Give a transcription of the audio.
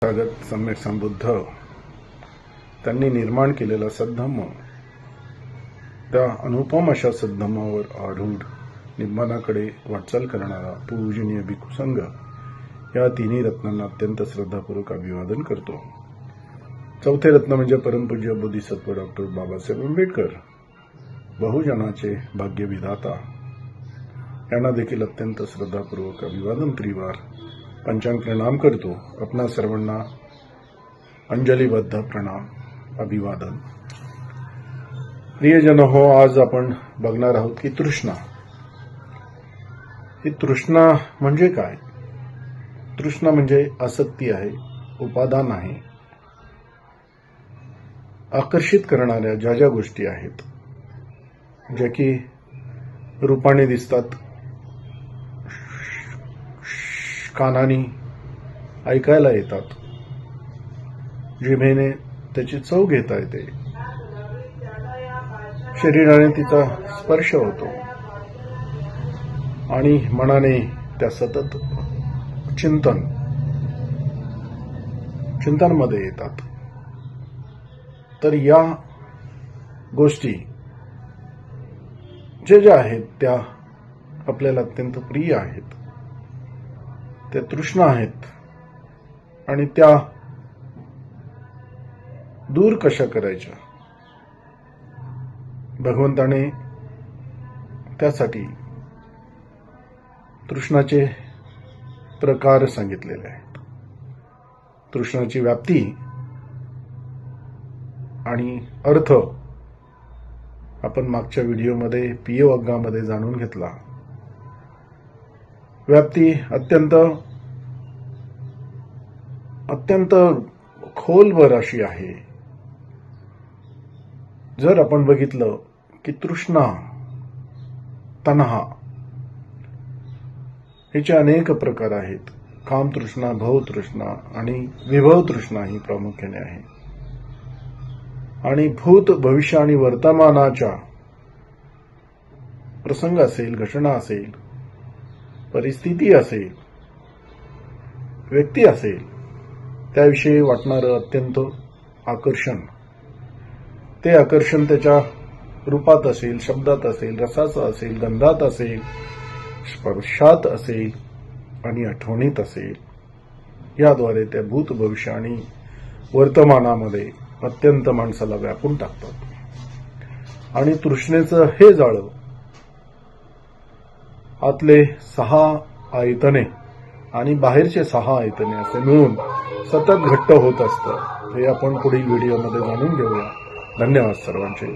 तथागत सम्यक संबुद्ध त्यांनी निर्माण केलेला सद्धम्म, त्या अनुपम अशा सद्धम्मावर आरूढ निर्माणाकडे वाटचाल करणारा पूजनीय भिक्खू संघ या तिन्ही रत्नांना अत्यंत श्रद्धापूर्वक अभिवादन करतो. चौथे रत्न म्हणजे परमपूज्य बोधिसत्व डॉक्टर बाबासाहेब आंबेडकर, बहुजनाचे भाग्यविधाता, यांना देखील अत्यंत श्रद्धापूर्वक अभिवादन त्रिवार पंचांग प्रणाम करतो. आपणा सर्वांना अंजलीबद्ध प्रणाम, अभिवादन. प्रियजन हो, आज आपण बघणार आहोत की तृष्णा ही तृष्णा म्हणजे काय. तृष्णा म्हणजे आसक्ती आहे, उपादान आहे. आकर्षित करणाऱ्या ज्या ज्या गोष्टी आहेत, ज्या की रूपाने दिसतात, कानाने ऐकायला येतात, जिभेने त्याची चव घेता येते, शरीराने तिचा स्पर्श होतो आणि मनाने त्या सतत चिंतनमध्ये येतात. तर या गोष्टी ज्या आहेत त्या आपल्याला अत्यंत प्रिय आहेत, त्या तृष्णा आहेत आणि त्या दूर कशा करायच्या. भगवंताने त्यासाठी तृष्णाचे प्रकार सांगितलेले आहेत. तृष्णाची व्याप्ती आणि अर्थ आपण मागच्या व्हिडिओमध्ये पियवग्गामध्ये जाणून घेतला. व्याप्ती अत्यंत खोलवर अशी आहे. जर आपण बघितलं की तृष्णा, तन्हा याचे अनेक प्रकार आहेत. कामतृष्णा, भवतृष्णा आणि विभव तृष्णा ही प्रामुख्याने आहे. आणि भूत, भविष्य आणि वर्तमानाच्या प्रसंग असेल, घटना असेल, परिस्थिती असेल, व्यक्ती असेल, त्याविषयी वाटणारं अत्यंत आकर्षण, ते आकर्षण त्याच्या रूपात असेल, शब्दात असेल, रसाचं असेल, गंधात असेल, स्पर्शात असेल आणि आठवणीत असेल, याद्वारे त्या भूत, भविष्य आणि वर्तमानामध्ये अत्यंत माणसाला व्यापून टाकतात. आणि तृष्णेचं हे जाळं आतले 6 आयतने आणि बाहेरचे 6 आयतने असे मिळून सतत घट्ट होत असतं. हे आपण पुढील व्हिडिओमध्ये जाणून घेऊया. धन्यवाद सर्वांचे.